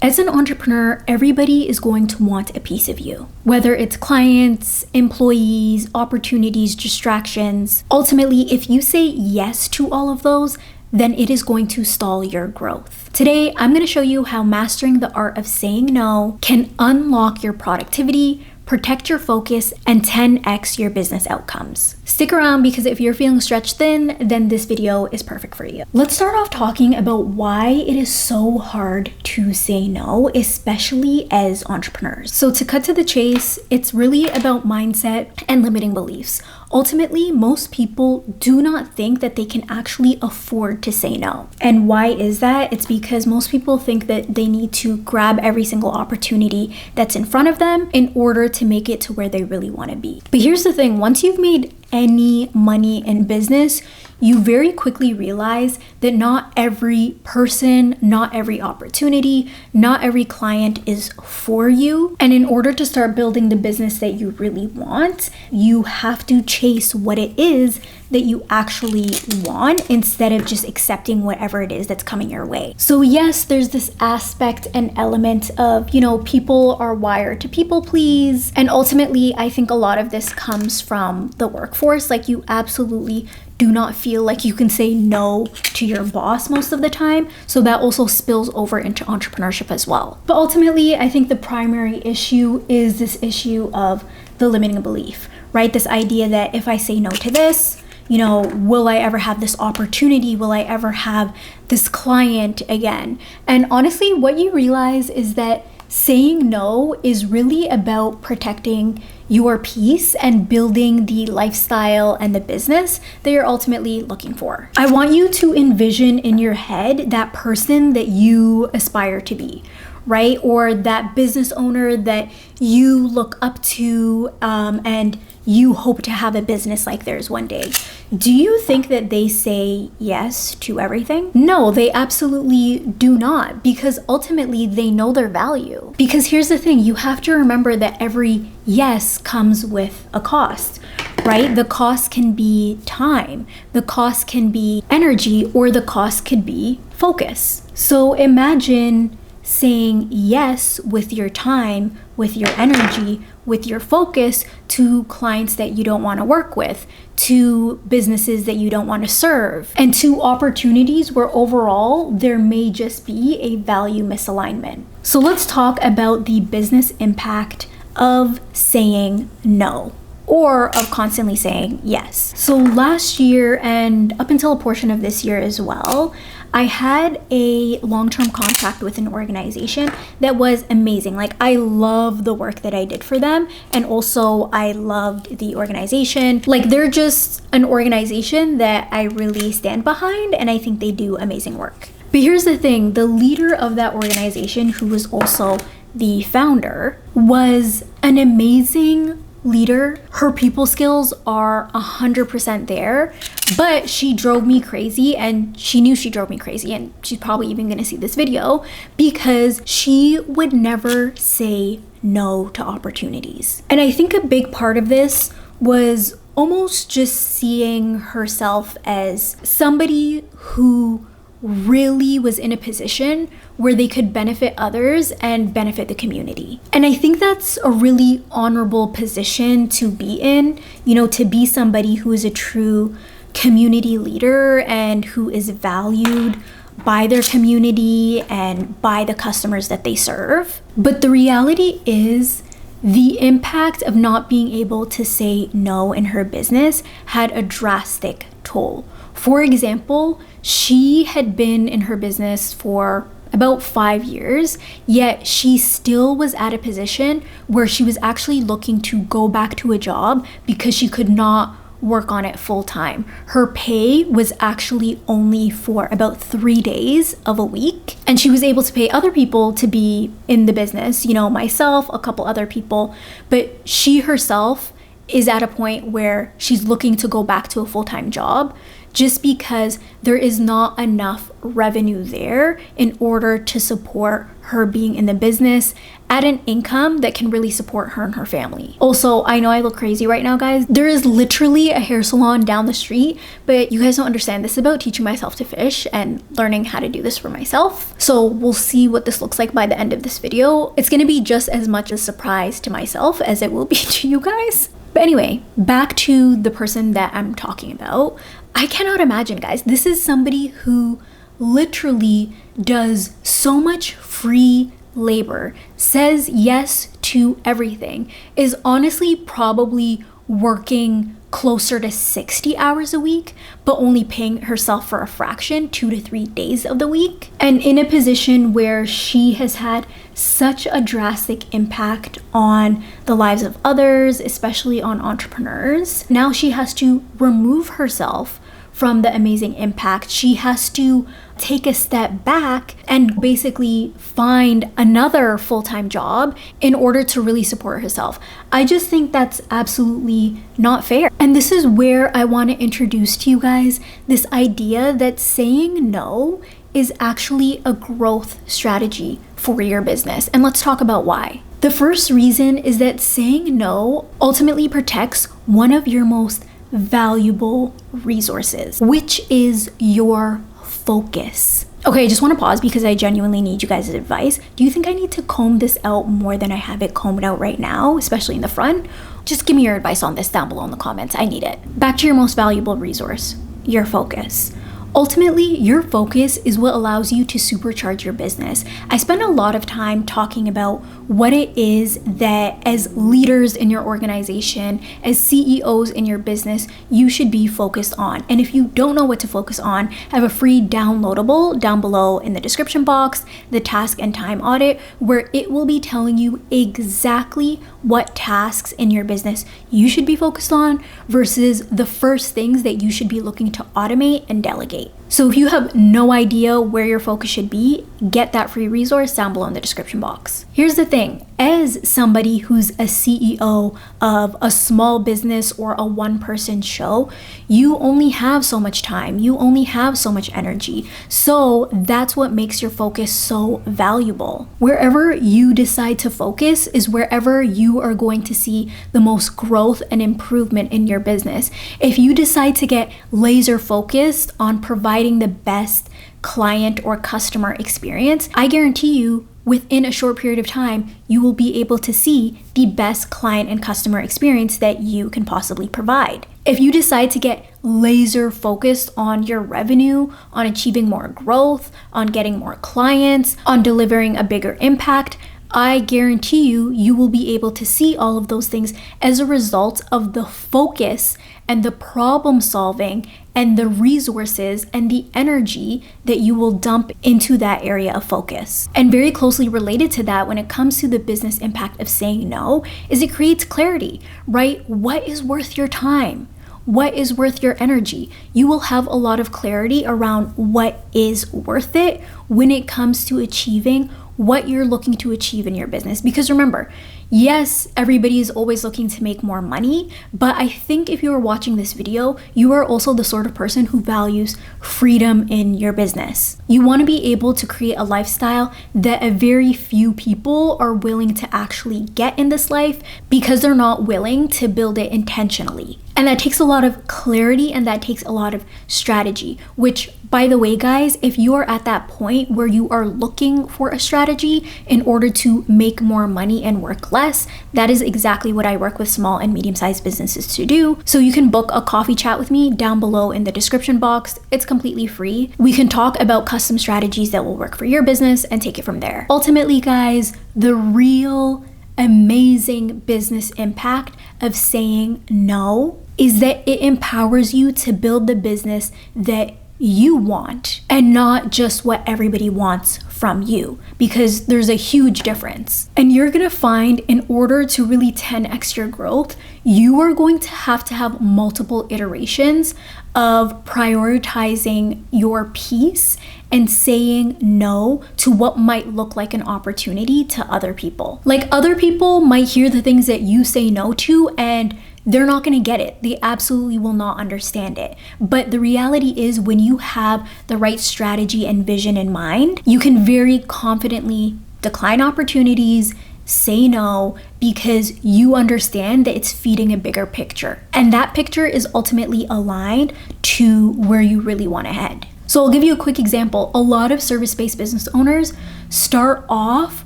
As an entrepreneur, everybody is going to want a piece of you, whether it's clients, employees, opportunities, distractions. Ultimately, if you say yes to all of those, then it is going to stall your growth. Today, I'm going to show you how mastering the art of saying no can unlock your productivity, protect your focus, and 10x your business outcomes. Stick around because if you're feeling stretched thin, then this video is perfect for you. Let's start off talking about why it is so hard to say no, especially as entrepreneurs. So to cut to the chase, it's really about mindset and limiting beliefs. Ultimately, most people do not think that they can actually afford to say no. And why is that? It's because most people think that they need to grab every single opportunity that's in front of them in order to make it to where they really want to be. But here's the thing, once you've made any money in business, you very quickly realize that not every person, not every opportunity, not every client is for you. And in order to start building the business that you really want, you have to chase what it is that you actually want instead of just accepting whatever it is that's coming your way. So yes, there's this aspect and element of, people are wired to people please. And ultimately, I think a lot of this comes from the workforce. Like, you absolutely do not feel like you can say no to your boss most of the time. So that also spills over into entrepreneurship as well. But ultimately, I think the primary issue is this issue of the limiting belief, right? This idea that if I say no to this, will I ever have this opportunity? Will I ever have this client again? And honestly, what you realize is that saying no is really about protecting your peace and building the lifestyle and the business that you're ultimately looking for. I want you to envision in your head that person that you aspire to be, right? Or that business owner that you look up to and you hope to have a business like theirs one day. Do you think that they say yes to everything? No, they absolutely do not, because ultimately they know their value. Because here's the thing, you have to remember that every yes comes with a cost, right? The cost can be time, the cost can be energy, or the cost could be focus. So imagine saying yes with your time, with your energy, with your focus to clients that you don't want to work with, to businesses that you don't want to serve, and to opportunities where overall there may just be a value misalignment. So let's talk about the business impact of saying no, or of constantly saying yes. So last year and up until a portion of this year as well, I had a long-term contract with an organization that was amazing. Like, I love the work that I did for them, and also I loved the organization. Like, they're just an organization that I really stand behind, and I think they do amazing work. But here's the thing, the leader of that organization, who was also the founder, was an amazing leader. Her people skills are 100% there, but she drove me crazy, and she knew she drove me crazy, and she's probably even gonna see this video, because she would never say no to opportunities. And I think a big part of this was almost just seeing herself as somebody who really was in a position where they could benefit others and benefit the community. And I think that's a really honorable position to be in, to be somebody who is a true community leader and who is valued by their community and by the customers that they serve. But the reality is, the impact of not being able to say no in her business had a drastic toll. For example, she had been in her business for about 5 years, yet she still was at a position where she was actually looking to go back to a job because she could not work on it full time. Her pay was actually only for about 3 days of a week, and she was able to pay other people to be in the business, myself, a couple other people, but she herself is at a point where she's looking to go back to a full-time job just because there is not enough revenue there in order to support her being in the business at an income that can really support her and her family. Also, I know I look crazy right now, guys. There is literally a hair salon down the street, but you guys don't understand. This is about teaching myself to fish and learning how to do this for myself. So we'll see what this looks like by the end of this video. It's gonna be just as much a surprise to myself as it will be to you guys. But anyway, back to the person that I'm talking about. I cannot imagine, guys. This is somebody who literally does so much free labor, says yes to everything, is honestly probably working closer to 60 hours a week, but only paying herself for a fraction, 2 to 3 days of the week. And in a position where she has had such a drastic impact on the lives of others, especially on entrepreneurs, now she has to remove herself from the amazing impact. She has to take a step back and basically find another full-time job in order to really support herself. I just think that's absolutely not fair. And this is where I want to introduce to you guys this idea that saying no is actually a growth strategy for your business. And let's talk about why. The first reason is that saying no ultimately protects one of your most valuable resources, which is your focus. Okay, I just want to pause because I genuinely need you guys' advice. Do you think I need to comb this out more than I have it combed out right now, especially in the front? Just give me your advice on this down below in the comments. I need it. Back to your most valuable resource, your focus. Ultimately, your focus is what allows you to supercharge your business. I spend a lot of time talking about what it is that as leaders in your organization, as CEOs in your business, you should be focused on. And if you don't know what to focus on, I have a free downloadable down below in the description box, the task and time audit, where it will be telling you exactly what tasks in your business you should be focused on versus the first things that you should be looking to automate and delegate. So if you have no idea where your focus should be, get that free resource down below in the description box. Here's the thing, as somebody who's a CEO of a small business or a one-person show, you only have so much time, you only have so much energy. So that's what makes your focus so valuable. Wherever you decide to focus is wherever you are going to see the most growth and improvement in your business. If you decide to get laser focused on providing the best client or customer experience, I guarantee you within a short period of time, you will be able to see the best client and customer experience that you can possibly provide. If you decide to get laser focused on your revenue, on achieving more growth, on getting more clients, on delivering a bigger impact, I guarantee you, you will be able to see all of those things as a result of the focus and the problem solving and the resources and the energy that you will dump into that area of focus. And very closely related to that when it comes to the business impact of saying no is it creates clarity, right? What is worth your time? What is worth your energy? You will have a lot of clarity around what is worth it when it comes to achieving what you're looking to achieve in your business. Because remember, yes, everybody is always looking to make more money, but I think if you are watching this video, you are also the sort of person who values freedom in your business. You want to be able to create a lifestyle that a very few people are willing to actually get in this life because they're not willing to build it intentionally. And that takes a lot of clarity and that takes a lot of strategy, which, by the way, guys, if you are at that point where you are looking for a strategy in order to make more money and work less, that is exactly what I work with small and medium-sized businesses to do. So you can book a coffee chat with me down below in the description box. It's completely free. We can talk about custom strategies that will work for your business and take it from there. Ultimately, guys, the real amazing business impact of saying no is that it empowers you to build the business that you want and not just what everybody wants from you, because there's a huge difference. And you're gonna find in order to really 10x your growth, you are going to have multiple iterations of prioritizing your piece and saying no to what might look like an opportunity to other people. Like, other people might hear the things that you say no to and they're not going to get it. They absolutely will not understand it. But the reality is, when you have the right strategy and vision in mind, you can very confidently decline opportunities, say no, because you understand that it's feeding a bigger picture. And that picture is ultimately aligned to where you really want to head. So I'll give you a quick example. A lot of service-based business owners start off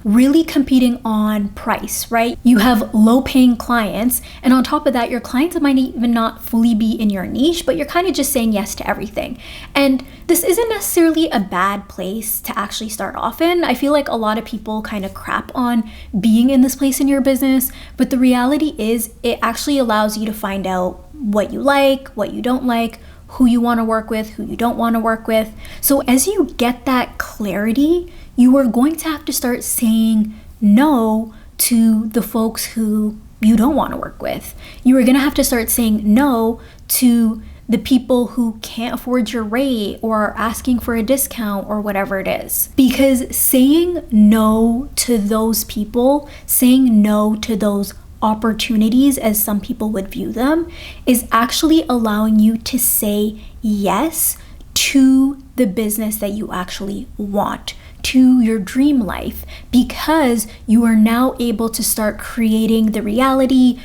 really competing on price, right? You have low-paying clients, and on top of that, your clients might even not fully be in your niche, but you're kind of just saying yes to everything. And this isn't necessarily a bad place to actually start off in. I feel like a lot of people kind of crap on being in this place in your business, but the reality is it actually allows you to find out what you like, what you don't like, who you want to work with, who you don't want to work with. So as you get that clarity, you are going to have to start saying no to the folks who you don't want to work with. You are going to have to start saying no to the people who can't afford your rate or are asking for a discount or whatever it is. Because saying no to those people, saying no to those opportunities, as some people would view them, is actually allowing you to say yes to the business that you actually want, to your dream life, because you are now able to start creating the reality,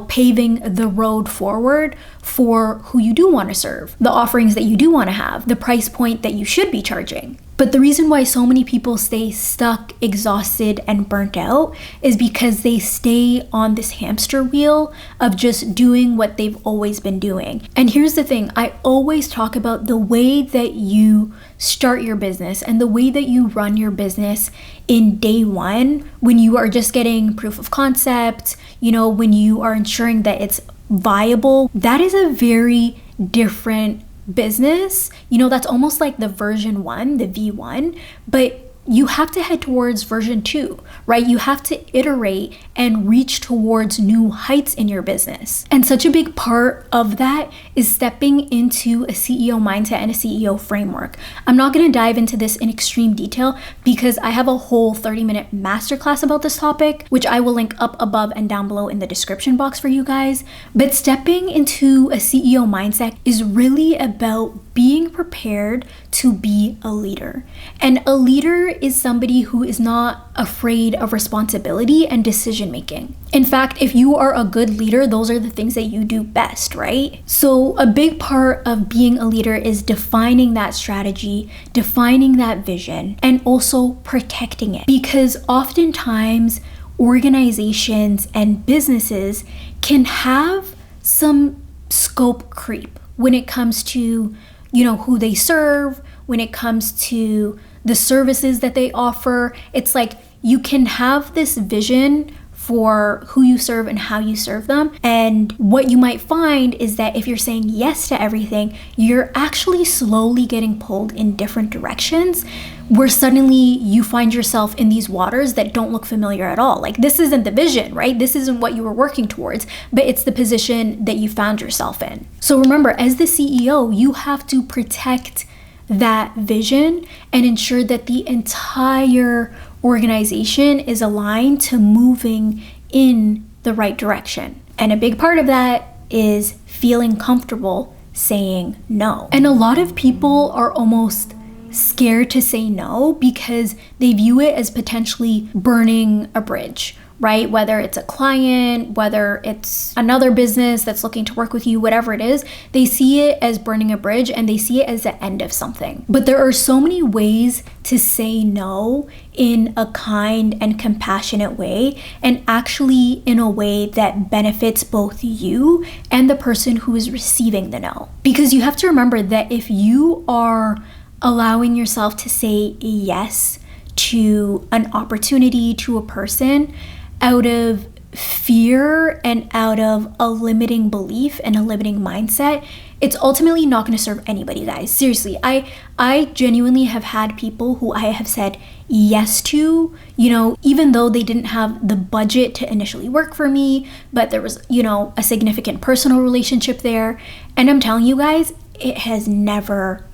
paving the road forward for who you do want to serve, the offerings that you do want to have, the price point that you should be charging. But the reason why so many people stay stuck, exhausted, and burnt out is because they stay on this hamster wheel of just doing what they've always been doing. And here's the thing, I always talk about the way that you start your business and the way that you run your business in day one, when you are just getting proof of concept, when you are ensuring that it's viable. That is a very different business. That's almost like the version 1, the V1, but you have to head towards version 2, right? You have to iterate and reach towards new heights in your business. And such a big part of that is stepping into a CEO mindset and a CEO framework. I'm not going to dive into this in extreme detail because I have a whole 30-minute masterclass about this topic, which I will link up above and down below in the description box for you guys. But stepping into a CEO mindset is really about being prepared to be a leader. And a leader is somebody who is not afraid of responsibility and decision making. In fact, if you are a good leader, those are the things that you do best, right? So a big part of being a leader is defining that strategy, defining that vision, and also protecting it. Because oftentimes organizations and businesses can have some scope creep when it comes to who they serve, when it comes to the services that they offer. It's like you can have this vision for who you serve and how you serve them. And what you might find is that if you're saying yes to everything, you're actually slowly getting pulled in different directions, where suddenly you find yourself in these waters that don't look familiar at all. Like, this isn't the vision, right? This isn't what you were working towards, but it's the position that you found yourself in. So remember, as the CEO, you have to protect that vision and ensure that the entire organization is aligned to moving in the right direction. And a big part of that is feeling comfortable saying no. And a lot of people are almost scared to say no because they view it as potentially burning a bridge, right? Whether it's a client, whether it's another business that's looking to work with you, whatever it is, they see it as burning a bridge and they see it as the end of something. But there are so many ways to say no in a kind and compassionate way, and actually in a way that benefits both you and the person who is receiving the no. Because you have to remember that if you are allowing yourself to say yes to an opportunity, to a person, out of fear and out of a limiting belief and a limiting mindset, it's ultimately not going to serve anybody, guys. Seriously, I genuinely have had people who I have said yes to, even though they didn't have the budget to initially work for me, but there was, a significant personal relationship there. And I'm telling you guys, it has never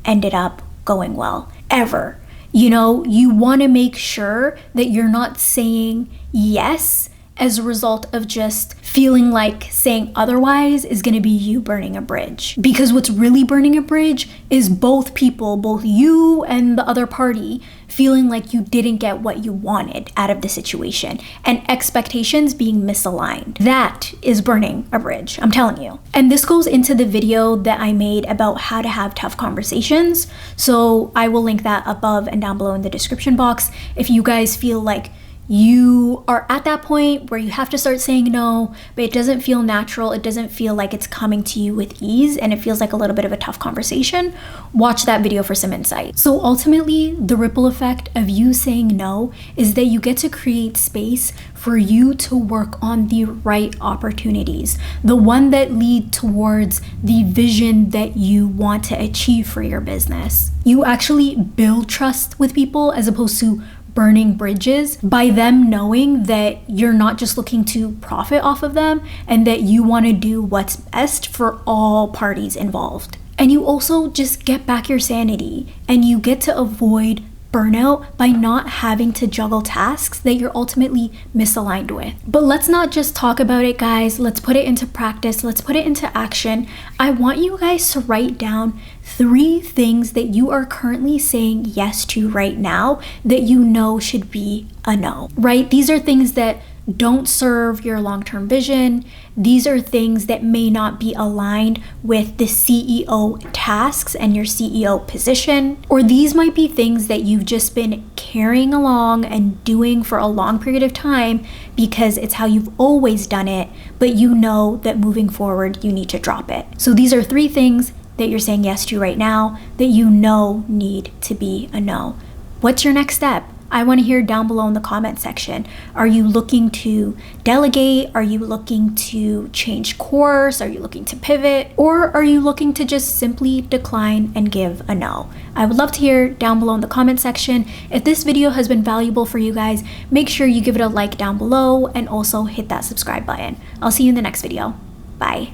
ended up going well, ever. You want to make sure that you're not saying yes as a result of just feeling like saying otherwise is going to be you burning a bridge. Because what's really burning a bridge is both people, both you and the other party, feeling like you didn't get what you wanted out of the situation, and expectations being misaligned. That is burning a bridge, I'm telling you. And this goes into the video that I made about how to have tough conversations. So I will link that above and down below in the description box if you guys feel like you are at that point where you have to start saying no, but it doesn't feel natural, it doesn't feel like it's coming to you with ease, and it feels like a little bit of a tough conversation. Watch that video for some insight. So ultimately, the ripple effect of you saying no is that you get to create space for you to work on the right opportunities, the one that lead towards the vision that you want to achieve for your business. You actually build trust with people as opposed to burning bridges by them knowing that you're not just looking to profit off of them and that you want to do what's best for all parties involved. And you also just get back your sanity and you get to avoid burnout by not having to juggle tasks that you're ultimately misaligned with. But let's not just talk about it, guys. Let's put it into practice. Let's put it into action. I want you guys to write down 3 things that you are currently saying yes to right now that you know should be a no, right? These are things that don't serve your long-term vision. These are things that may not be aligned with the CEO tasks and your CEO position. Or these might be things that you've just been carrying along and doing for a long period of time because it's how you've always done it, but you know that moving forward, you need to drop it. So these are 3 things that you're saying yes to right now that you know need to be a no. What's your next step? I want to hear down below in the comment section. Are you looking to delegate? Are you looking to change course? Are you looking to pivot? Or are you looking to just simply decline and give a no? I would love to hear down below in the comment section. If this video has been valuable for you guys, make sure you give it a like down below and also hit that subscribe button. I'll see you in the next video. Bye.